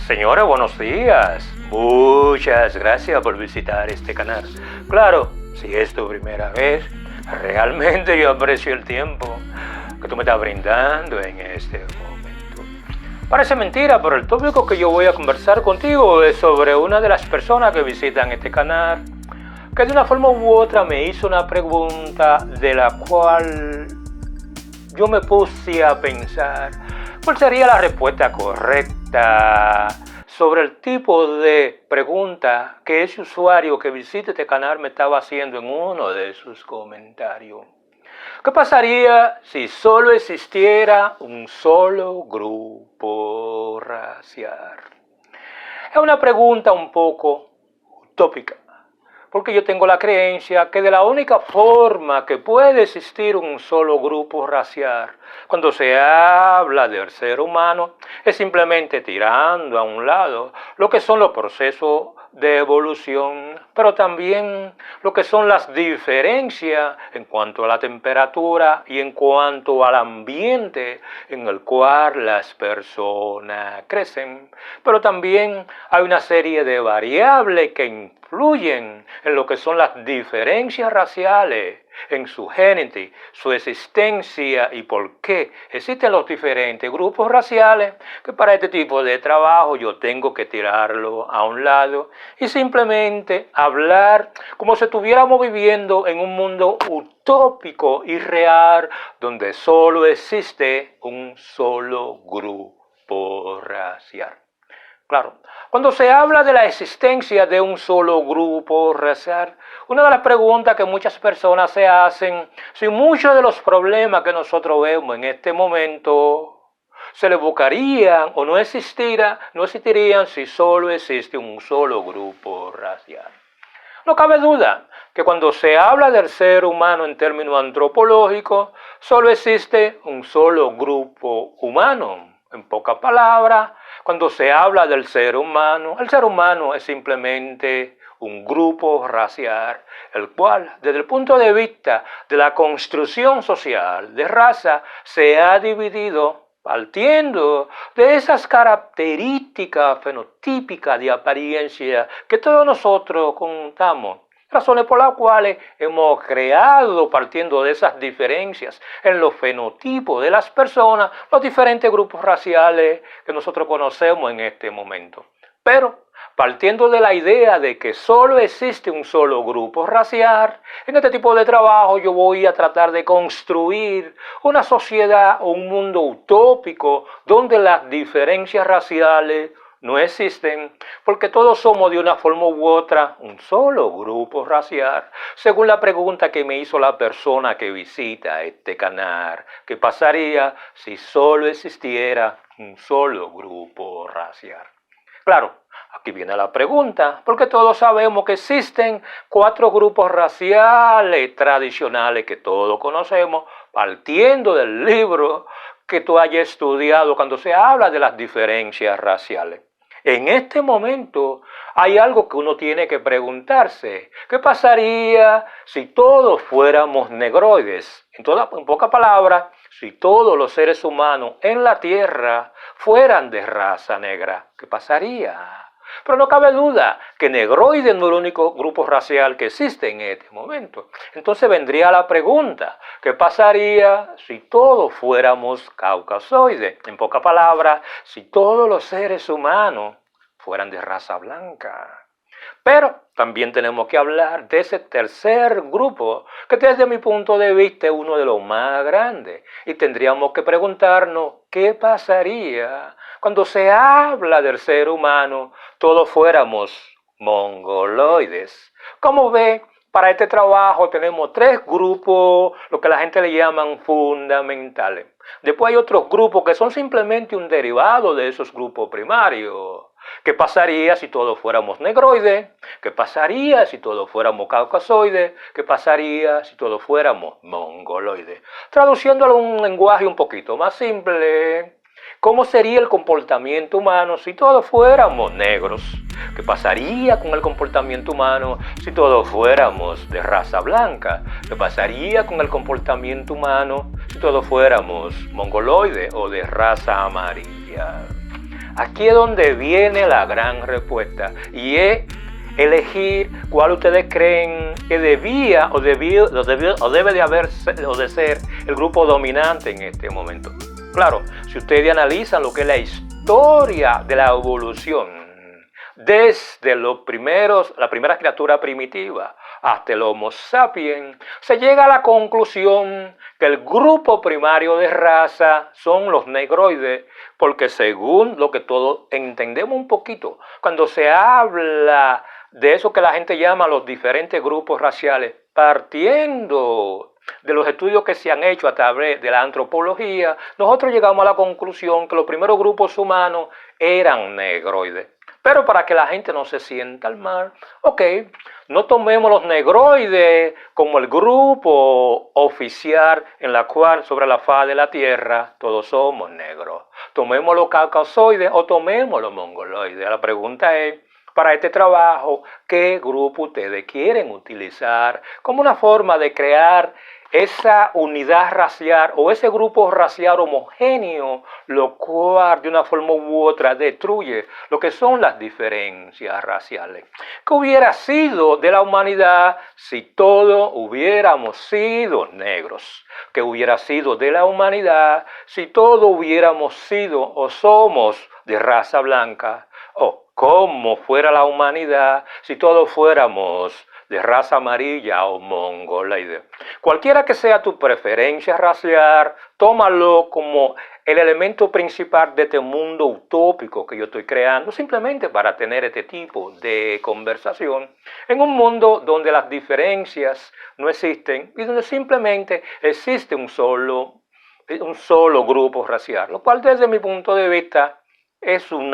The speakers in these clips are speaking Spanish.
Señora, buenos días. Muchas gracias por visitar este canal. Claro, si es tu primera vez, realmente yo aprecio el tiempo que tú me estás brindando en este momento. Parece mentira, pero el tópico que yo voy a conversar contigo es sobre una de las personas que visitan este canal, que de una forma u otra me hizo una pregunta de la cual yo me puse a pensar cuál sería la respuesta correcta sobre el tipo de pregunta que ese usuario que visita este canal me estaba haciendo en uno de sus comentarios. ¿Qué pasaría si solo existiera un solo grupo racial? Es una pregunta un poco utópica, porque yo tengo la creencia que de la única forma que puede existir un solo grupo racial cuando se habla del ser humano es simplemente tirando a un lado lo que son los procesos de evolución, pero también lo que son las diferencias en cuanto a la temperatura y en cuanto al ambiente en el cual las personas crecen. Pero también hay una serie de variables que influyen en lo que son las diferencias raciales, en su génesis, su existencia y por qué existen los diferentes grupos raciales, que para este tipo de trabajo yo tengo que tirarlo a un lado y simplemente hablar como si estuviéramos viviendo en un mundo utópico y real donde solo existe un solo grupo racial. Claro, cuando se habla de la existencia de un solo grupo racial, una de las preguntas que muchas personas se hacen, si muchos de los problemas que nosotros vemos en este momento se le buscarían o no existirían si solo existe un solo grupo racial. No cabe duda que cuando se habla del ser humano en términos antropológicos, solo existe un solo grupo humano. En pocas palabras, cuando se habla del ser humano, el ser humano es simplemente un grupo racial, el cual, desde el punto de vista de la construcción social de raza, se ha dividido partiendo de esas características fenotípicas de apariencia que todos nosotros contamos. Razones por las cuales hemos creado, partiendo de esas diferencias en los fenotipos de las personas, los diferentes grupos raciales que nosotros conocemos en este momento. Pero, partiendo de la idea de que solo existe un solo grupo racial, en este tipo de trabajo yo voy a tratar de construir una sociedad o un mundo utópico donde las diferencias raciales no existen, porque todos somos de una forma u otra un solo grupo racial, según la pregunta que me hizo la persona que visita este canal. ¿Qué pasaría si solo existiera un solo grupo racial? Claro, aquí viene la pregunta, porque todos sabemos que existen 4 grupos raciales tradicionales que todos conocemos, partiendo del libro que tú hayas estudiado cuando se habla de las diferencias raciales. En este momento hay algo que uno tiene que preguntarse. ¿Qué pasaría si todos fuéramos negroides? En pocas palabras, si todos los seres humanos en la Tierra fueran de raza negra, ¿qué pasaría? Pero no cabe duda que negroide no es el único grupo racial que existe en este momento. Entonces vendría la pregunta, ¿qué pasaría si todos fuéramos caucasoides? En pocas palabras, si todos los seres humanos fueran de raza blanca. Pero también tenemos que hablar de ese tercer grupo, que desde mi punto de vista es uno de los más grandes. Y tendríamos que preguntarnos, ¿qué pasaría cuando se habla del ser humano, todos fuéramos mongoloides? Como ve, para este trabajo tenemos 3 grupos, lo que la gente le llaman fundamentales. Después hay otros grupos que son simplemente un derivado de esos grupos primarios. ¿Qué pasaría si todos fuéramos negroides? ¿Qué pasaría si todos fuéramos caucasoides? ¿Qué pasaría si todos fuéramos mongoloides? Traduciéndolo a un lenguaje un poquito más simple, ¿cómo sería el comportamiento humano si todos fuéramos negros? ¿Qué pasaría con el comportamiento humano si todos fuéramos de raza blanca? ¿Qué pasaría con el comportamiento humano si todos fuéramos mongoloides o de raza amarilla? Aquí es donde viene la gran respuesta y es elegir cuál ustedes creen que debía o debe de ser el grupo dominante en este momento. Claro, si ustedes analizan lo que es la historia de la evolución, desde la primera criatura primitiva hasta el Homo sapiens, se llega a la conclusión que el grupo primario de raza son los negroides, porque según lo que todos entendemos un poquito, cuando se habla de eso que la gente llama los diferentes grupos raciales, partiendo de los estudios que se han hecho a través de la antropología, nosotros llegamos a la conclusión que los primeros grupos humanos eran negroides. Pero para que la gente no se sienta mal, no tomemos los negroides como el grupo oficial en la cual sobre la faz de la tierra todos somos negros. Tomemos los caucasoides o tomemos los mongoloides. La pregunta es, para este trabajo, ¿qué grupo ustedes quieren utilizar como una forma de crear esa unidad racial o ese grupo racial homogéneo, lo cual de una forma u otra destruye lo que son las diferencias raciales? ¿Qué hubiera sido de la humanidad si todos hubiéramos sido negros? ¿Qué hubiera sido de la humanidad si todos hubiéramos sido o somos de raza blanca? ¿O cómo fuera la humanidad si todos fuéramos de raza amarilla o mongoloide? Cualquiera que sea tu preferencia racial, tómalo como el elemento principal de este mundo utópico que yo estoy creando, simplemente para tener este tipo de conversación, en un mundo donde las diferencias no existen y donde simplemente existe un solo grupo racial, lo cual desde mi punto de vista es un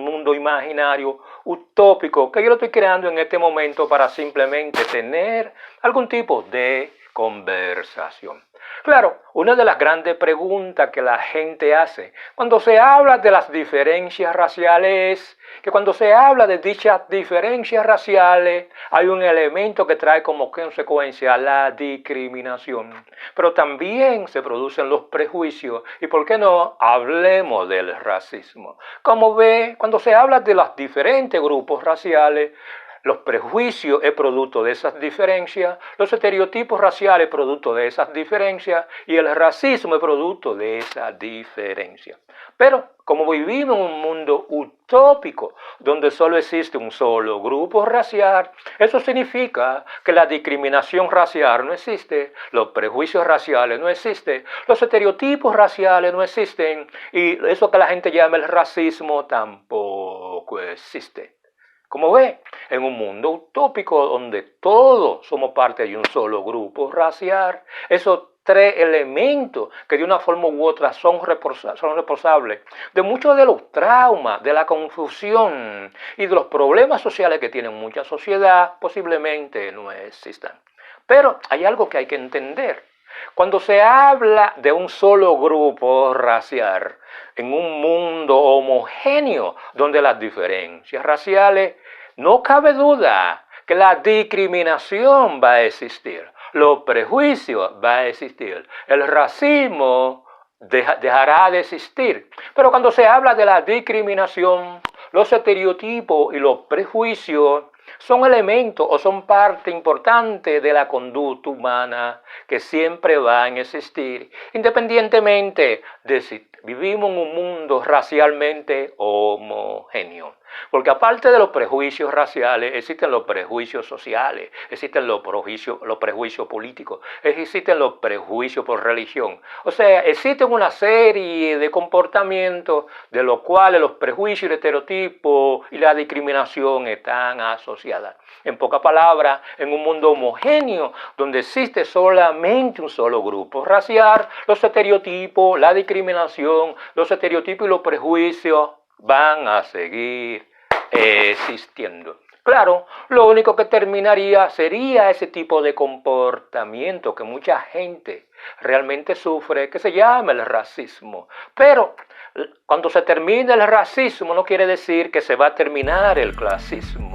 mundo imaginario, utópico, que yo lo estoy creando en este momento para simplemente tener algún tipo de conversación. Claro, una de las grandes preguntas que la gente hace cuando se habla de las diferencias raciales es que cuando se habla de dichas diferencias raciales hay un elemento que trae como consecuencia la discriminación. Pero también se producen los prejuicios y, ¿por qué no?, hablemos del racismo. Como ve, cuando se habla de los diferentes grupos raciales, los prejuicios es producto de esas diferencias, los estereotipos raciales es producto de esas diferencias y el racismo es producto de esas diferencias. Pero como vivimos en un mundo utópico donde solo existe un solo grupo racial, eso significa que la discriminación racial no existe, los prejuicios raciales no existen, los estereotipos raciales no existen y eso que la gente llama el racismo tampoco existe. Como ve, en un mundo utópico donde todos somos parte de un solo grupo racial, esos tres elementos que de una forma u otra son responsables de muchos de los traumas, de la confusión y de los problemas sociales que tiene mucha sociedad, posiblemente no existan. Pero hay algo que hay que entender. Cuando se habla de un solo grupo racial, en un mundo homogéneo donde las diferencias raciales, no cabe duda que la discriminación va a existir, los prejuicios van a existir, el racismo dejará de existir. Pero cuando se habla de la discriminación, los estereotipos y los prejuicios son elementos o son parte importante de la conducta humana que siempre van a existir, independientemente de si vivimos en un mundo racialmente homogéneo. Porque aparte de los prejuicios raciales, existen los prejuicios sociales, existen los prejuicios políticos, existen los prejuicios por religión. O sea, existen una serie de comportamientos de los cuales los prejuicios, el estereotipo y la discriminación están asociadas. En pocas palabras, en un mundo homogéneo donde existe solamente un solo grupo racial, los estereotipos, la discriminación, los estereotipos y los prejuicios van a seguir existiendo. Claro, lo único que terminaría sería ese tipo de comportamiento que mucha gente realmente sufre, que se llama el racismo. Pero cuando se termine el racismo no quiere decir que se va a terminar el clasismo.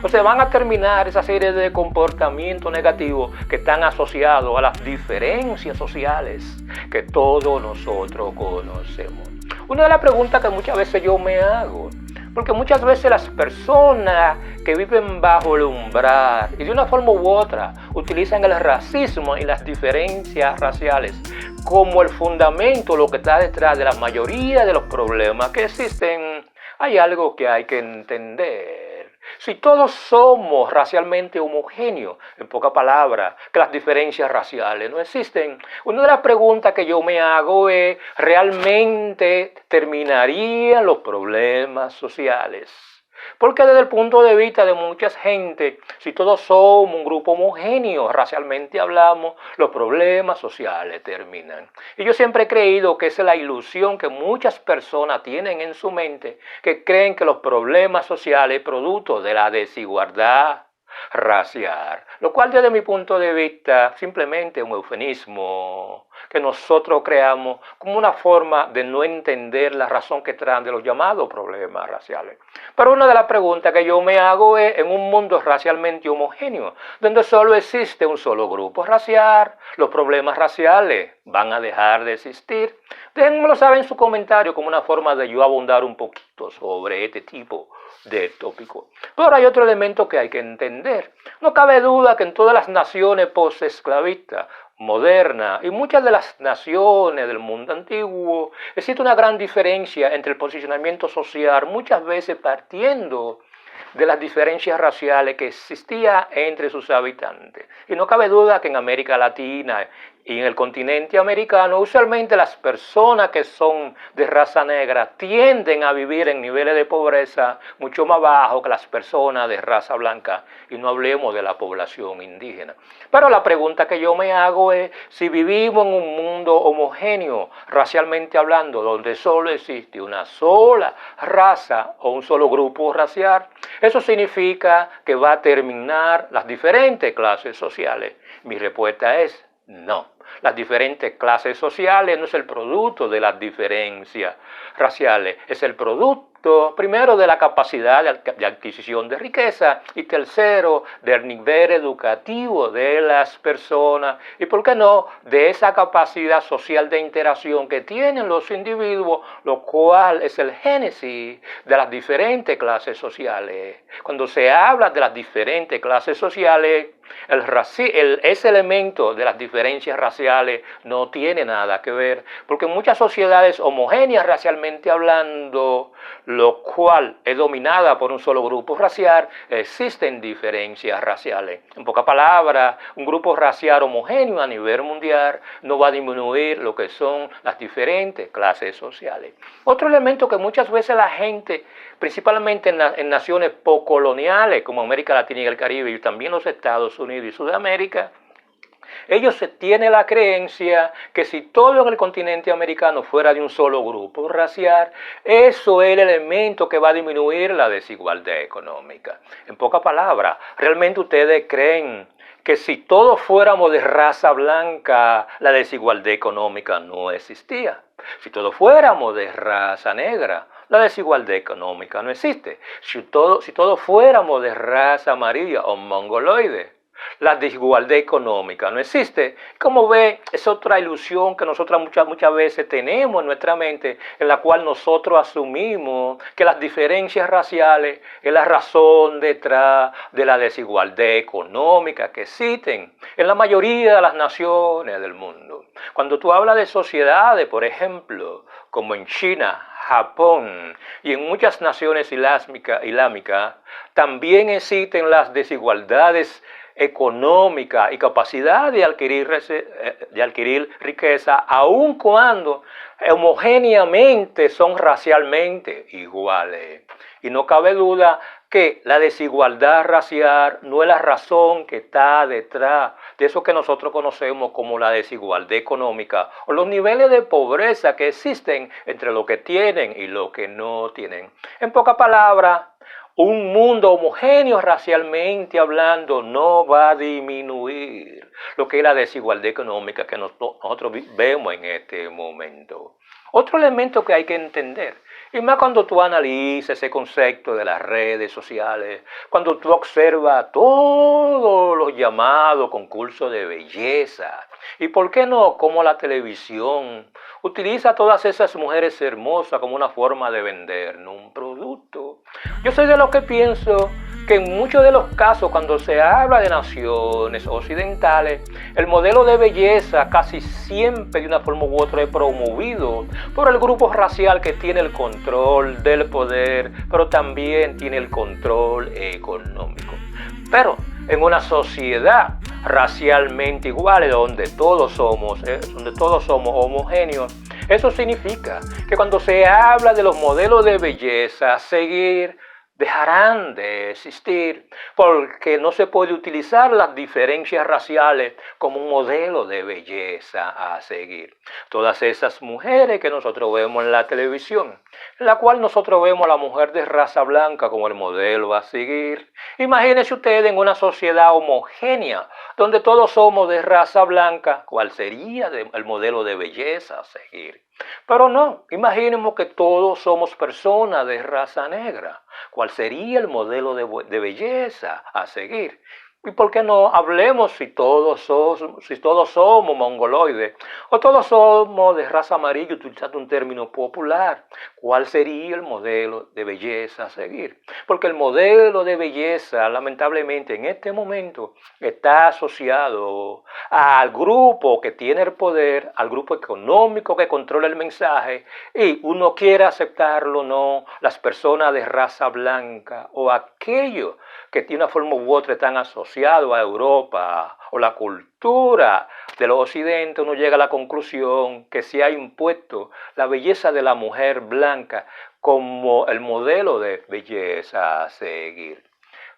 O sea, van a terminar esa serie de comportamientos negativos que están asociados a las diferencias sociales que todos nosotros conocemos. Una de las preguntas que muchas veces yo me hago, porque muchas veces las personas que viven bajo el umbral y de una forma u otra utilizan el racismo y las diferencias raciales como el fundamento, lo que está detrás de la mayoría de los problemas que existen. Hay algo que hay que entender. Si todos somos racialmente homogéneos, en pocas palabras, que las diferencias raciales no existen, una de las preguntas que yo me hago es, ¿realmente terminarían los problemas sociales? Porque desde el punto de vista de mucha gente, si todos somos un grupo homogéneo, racialmente hablamos, los problemas sociales terminan. Y yo siempre he creído que esa es la ilusión que muchas personas tienen en su mente, que creen que los problemas sociales son producto de la desigualdad racial, lo cual desde mi punto de vista simplemente es un eufemismo que nosotros creamos como una forma de no entender la razón que traen de los llamados problemas raciales. Pero una de las preguntas que yo me hago es, en un mundo racialmente homogéneo, donde solo existe un solo grupo racial, ¿los problemas raciales van a dejar de existir? Déjenmelo saber en su comentario como una forma de yo abundar un poquito sobre este tipo de tópico. Pero hay otro elemento que hay que entender. No cabe duda que en todas las naciones post-esclavistas, modernas y muchas de las naciones del mundo antiguo, existe una gran diferencia entre el posicionamiento social, muchas veces partiendo de las diferencias raciales que existían entre sus habitantes. Y no cabe duda que en América Latina y en el continente americano, usualmente las personas que son de raza negra tienden a vivir en niveles de pobreza mucho más bajos que las personas de raza blanca, y no hablemos de la población indígena. Pero la pregunta que yo me hago es, si vivimos en un mundo homogéneo, racialmente hablando, donde solo existe una sola raza o un solo grupo racial, ¿eso significa que va a terminar las diferentes clases sociales? Mi respuesta es no. Las diferentes clases sociales no es el producto de las diferencias raciales, es el producto, primero, de la capacidad de adquisición de riqueza y tercero, del nivel educativo de las personas y, ¿por qué no?, de esa capacidad social de interacción que tienen los individuos, lo cual es el génesis de las diferentes clases sociales. Cuando se habla de las diferentes clases sociales, ese elemento de las diferencias raciales no tiene nada que ver, porque en muchas sociedades homogéneas racialmente hablando, lo cual es dominada por un solo grupo racial, existen diferencias raciales. En pocas palabras, un grupo racial homogéneo a nivel mundial no va a disminuir lo que son las diferentes clases sociales. Otro elemento que muchas veces la gente, principalmente en naciones postcoloniales como América Latina y el Caribe y también los Estados Unidos y Sudamérica, ellos tienen la creencia que si todo en el continente americano fuera de un solo grupo racial, eso es el elemento que va a disminuir la desigualdad económica. En pocas palabras, ¿realmente ustedes creen que si todos fuéramos de raza blanca, la desigualdad económica no existía? Si todos fuéramos de raza negra, la desigualdad económica no existe. Si todos fuéramos de raza amarilla o mongoloide, la desigualdad económica no existe. Como ve, es otra ilusión que nosotros muchas veces tenemos en nuestra mente, en la cual nosotros asumimos que las diferencias raciales es la razón detrás de la desigualdad económica que existen en la mayoría de las naciones del mundo. Cuando tú hablas de sociedades, por ejemplo, como en China, Japón y en muchas naciones islámicas, también existen las desigualdades económica y capacidad de adquirir riqueza, aun cuando homogéneamente son racialmente iguales. Y no cabe duda que la desigualdad racial no es la razón que está detrás de eso que nosotros conocemos como la desigualdad económica o los niveles de pobreza que existen entre los que tienen y los que no tienen. En pocas palabras, un mundo homogéneo racialmente hablando no va a disminuir lo que es la desigualdad económica que nosotros vemos en este momento. Otro elemento que hay que entender Y más cuando tú analizas ese concepto de las redes sociales, cuando tú observas todos los llamados concursos de belleza, y por qué no, como la televisión utiliza a todas esas mujeres hermosas como una forma de vender, no un producto. Yo soy de los que pienso que en muchos de los casos cuando se habla de naciones occidentales, el modelo de belleza casi siempre de una forma u otra es promovido por el grupo racial que tiene el control del poder, pero también tiene el control económico. Pero en una sociedad racialmente igual, donde todos somos homogéneos, eso significa que cuando se habla de los modelos de belleza a seguir, dejarán de existir porque no se puede utilizar las diferencias raciales como un modelo de belleza a seguir. Todas esas mujeres que nosotros vemos en la televisión, en la cual nosotros vemos a la mujer de raza blanca como el modelo a seguir. Imagínense ustedes en una sociedad homogénea donde todos somos de raza blanca, ¿cuál sería el modelo de belleza a seguir? Pero no, imaginemos que todos somos personas de raza negra. ¿Cuál sería el modelo de belleza a seguir? ¿Y por qué no hablemos si todos somos mongoloides o todos somos de raza amarilla, utilizando un término popular? ¿Cuál sería el modelo de belleza a seguir? Porque el modelo de belleza, lamentablemente, en este momento está asociado al grupo que tiene el poder, al grupo económico que controla el mensaje, y uno quiere aceptarlo o no, las personas de raza blanca o aquellos que de una forma u otra están asociados a Europa o la cultura de los occidentes, uno llega a la conclusión que se ha impuesto la belleza de la mujer blanca como el modelo de belleza a seguir.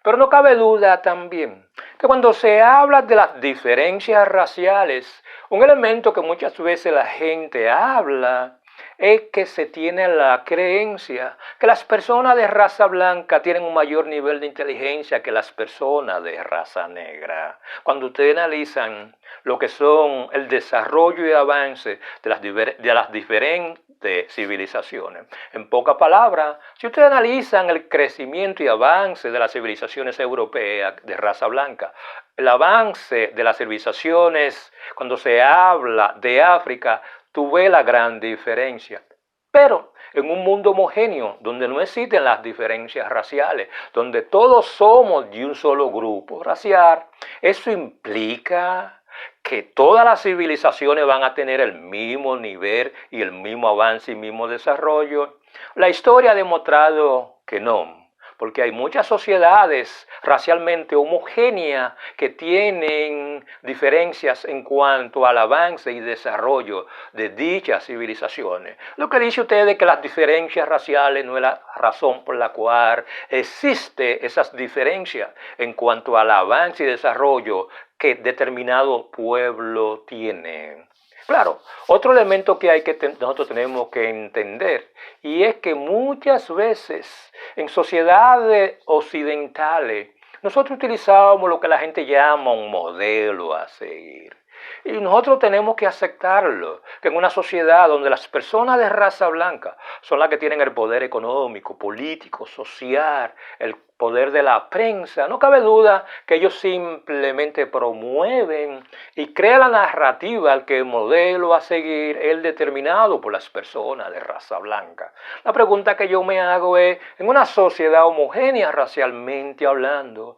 Pero no cabe duda también que cuando se habla de las diferencias raciales, un elemento que muchas veces la gente habla es que se tiene la creencia que las personas de raza blanca tienen un mayor nivel de inteligencia que las personas de raza negra. Cuando ustedes analizan lo que son el desarrollo y avance de las diferentes civilizaciones, en pocas palabras, si ustedes analizan el crecimiento y avance de las civilizaciones europeas de raza blanca, el avance de las civilizaciones cuando se habla de África, tú ves la gran diferencia. Pero en un mundo homogéneo, donde no existen las diferencias raciales, donde todos somos de un solo grupo racial, eso implica que todas las civilizaciones van a tener el mismo nivel y el mismo avance y mismo desarrollo. La historia ha demostrado que no. Porque hay muchas sociedades racialmente homogéneas que tienen diferencias en cuanto al avance y desarrollo de dichas civilizaciones. Lo que dice usted es que las diferencias raciales no es la razón por la cual existen esas diferencias en cuanto al avance y desarrollo que determinado pueblo tiene. Claro, otro elemento que nosotros tenemos que entender, y es que muchas veces en sociedades occidentales nosotros utilizamos lo que la gente llama un modelo a seguir. Y nosotros tenemos que aceptarlo, que en una sociedad donde las personas de raza blanca son las que tienen el poder económico, político, social, el poder de la prensa, no cabe duda que ellos simplemente promueven y crean la narrativa al que el modelo a seguir es determinado por las personas de raza blanca. La pregunta que yo me hago es, en una sociedad homogénea racialmente hablando,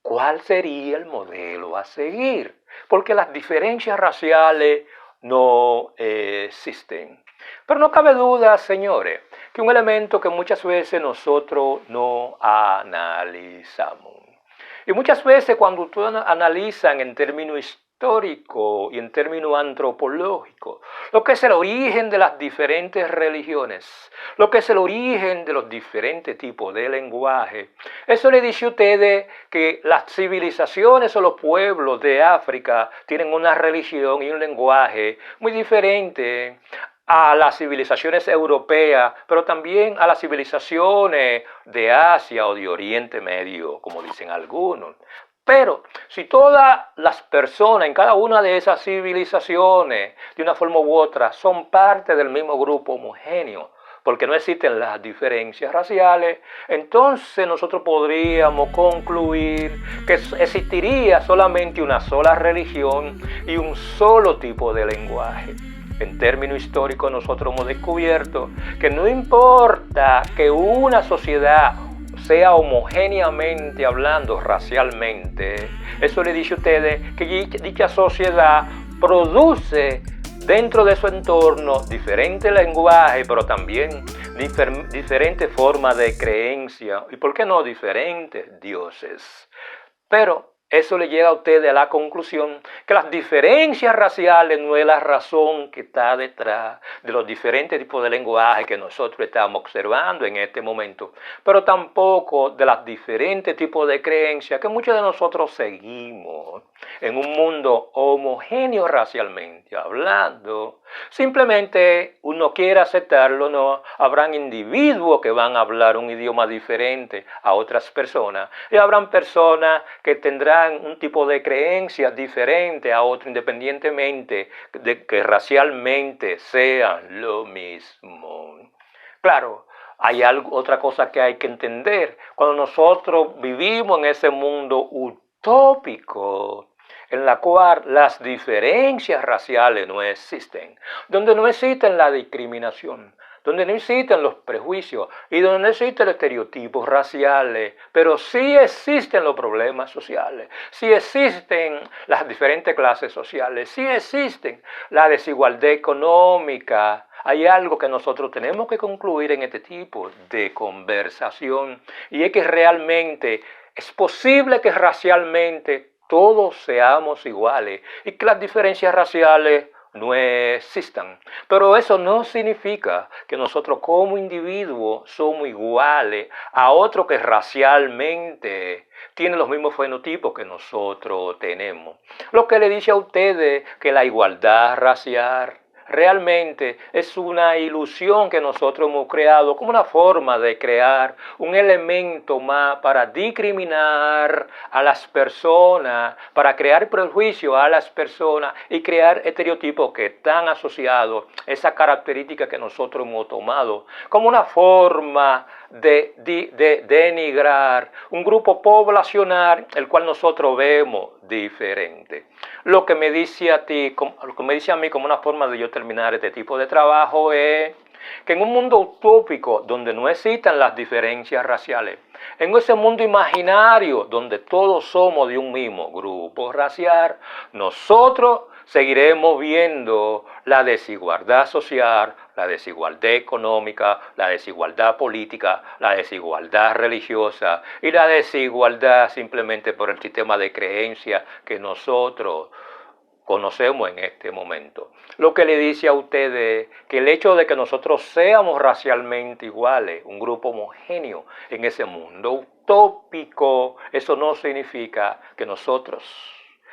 ¿cuál sería el modelo a seguir? Porque las diferencias raciales no existen. Pero no cabe duda, señores, que un elemento que muchas veces nosotros no analizamos. Y muchas veces cuando ustedes analizan en términos históricos y en términos antropológicos, lo que es el origen de las diferentes religiones, lo que es el origen de los diferentes tipos de lenguaje, eso le dice a ustedes que las civilizaciones o los pueblos de África tienen una religión y un lenguaje muy diferente a las civilizaciones europeas, pero también a las civilizaciones de Asia o de Oriente Medio, como dicen algunos. Pero si todas las personas en cada una de esas civilizaciones, de una forma u otra, son parte del mismo grupo homogéneo, porque no existen las diferencias raciales, entonces nosotros podríamos concluir que existiría solamente una sola religión y un solo tipo de lenguaje. En términos históricos nosotros hemos descubierto que no importa que una sociedad sea homogéneamente hablando racialmente, eso le dice a ustedes que dicha sociedad produce dentro de su entorno diferentes lenguajes, pero también diferentes formas de creencia, y por qué no diferentes dioses. Pero eso le llega a ustedes a la conclusión que las diferencias raciales no es la razón que está detrás de los diferentes tipos de lenguaje que nosotros estamos observando en este momento, pero tampoco de los diferentes tipos de creencias que muchos de nosotros seguimos en un mundo homogéneo racialmente hablando. Simplemente uno quiere aceptarlo, no habrán individuos que van a hablar un idioma diferente a otras personas y habrán personas que tendrán un tipo de creencia diferente a otro independientemente de que racialmente sean lo mismo. Claro, hay otra cosa que hay que entender. Cuando nosotros vivimos en ese mundo utópico, en la cual las diferencias raciales no existen, donde no existe la discriminación, donde no existen los prejuicios y donde no existen los estereotipos raciales, pero sí existen los problemas sociales, sí existen las diferentes clases sociales, sí existen la desigualdad económica. Hay algo que nosotros tenemos que concluir en este tipo de conversación, y es que realmente es posible que racialmente todos seamos iguales y que las diferencias raciales no existan. Pero eso no significa que nosotros como individuos somos iguales a otro que racialmente tiene los mismos fenotipos que nosotros tenemos. Lo que le dice a ustedes que la igualdad racial realmente es una ilusión que nosotros hemos creado como una forma de crear un elemento más para discriminar a las personas, para crear prejuicio a las personas y crear estereotipos que están asociados a esa característica que nosotros hemos tomado como una forma de denigrar un grupo poblacional el cual nosotros vemos diferente. Lo que me dice a mí como una forma de yo terminar este tipo de trabajo es que en un mundo utópico donde no existan las diferencias raciales, en ese mundo imaginario donde todos somos de un mismo grupo racial, nosotros seguiremos viendo la desigualdad social, la desigualdad económica, la desigualdad política, la desigualdad religiosa y la desigualdad simplemente por el sistema de creencias que nosotros conocemos en este momento. Lo que le dice a ustedes que el hecho de que nosotros seamos racialmente iguales, un grupo homogéneo en ese mundo utópico, eso no significa que nosotros,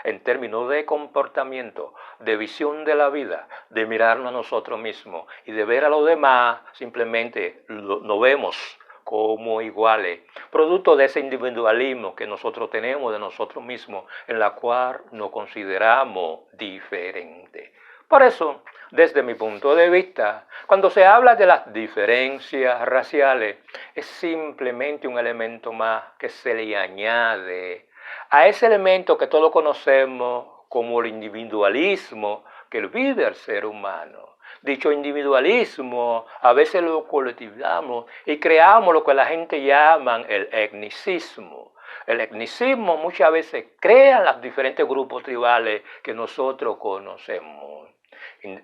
en términos de comportamiento, de visión de la vida, de mirarnos a nosotros mismos y de ver a los demás, simplemente nos vemos como iguales, producto de ese individualismo que nosotros tenemos de nosotros mismos, en la cual nos consideramos diferentes. Por eso, desde mi punto de vista, cuando se habla de las diferencias raciales, es simplemente un elemento más que se le añade a ese elemento que todos conocemos como el individualismo que vive el ser humano. Dicho individualismo a veces lo colectivizamos y creamos lo que la gente llama el etnicismo. El etnicismo muchas veces crea los diferentes grupos tribales que nosotros conocemos.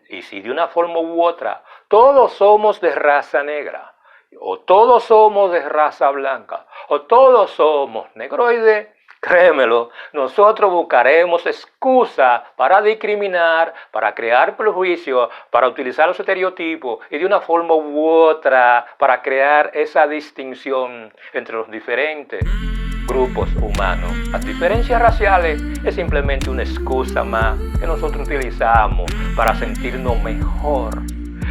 Y si de una forma u otra todos somos de raza negra, o todos somos de raza blanca, o todos somos negroides, créemelo, nosotros buscaremos excusas para discriminar, para crear prejuicios, para utilizar los estereotipos y de una forma u otra para crear esa distinción entre los diferentes grupos humanos. Las diferencias raciales es simplemente una excusa más que nosotros utilizamos para sentirnos mejor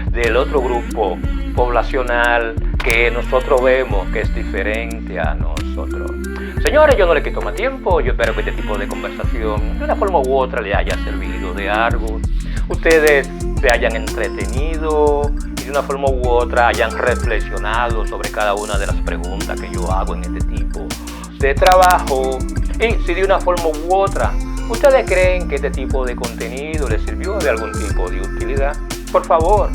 del otro grupo poblacional que nosotros vemos que es diferente a nosotros. Señores, yo no le quito más tiempo, yo espero que este tipo de conversación de una forma u otra le haya servido de algo, ustedes se hayan entretenido y de de una forma u otra hayan reflexionado sobre cada una de las preguntas que yo hago en este tipo de trabajo. Y si de una forma u otra ustedes creen que este tipo de contenido les sirvió de algún tipo de utilidad, por favor,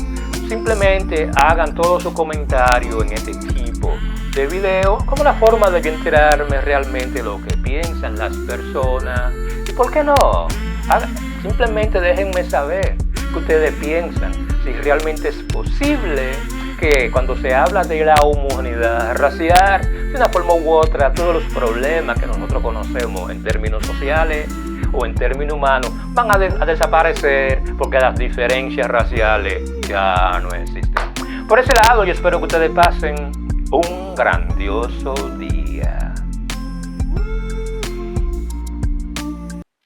simplemente hagan todo su comentario en este tipo de video como una forma de yo enterarme realmente lo que piensan las personas. ¿Y por qué no? Simplemente déjenme saber qué ustedes piensan, si realmente es posible que cuando se habla de la homogeneidad racial, de una forma u otra, todos los problemas que nosotros conocemos en términos sociales o en términos humanos van a desaparecer porque las diferencias raciales ya no existen. Por ese lado, yo espero que ustedes pasen un grandioso día.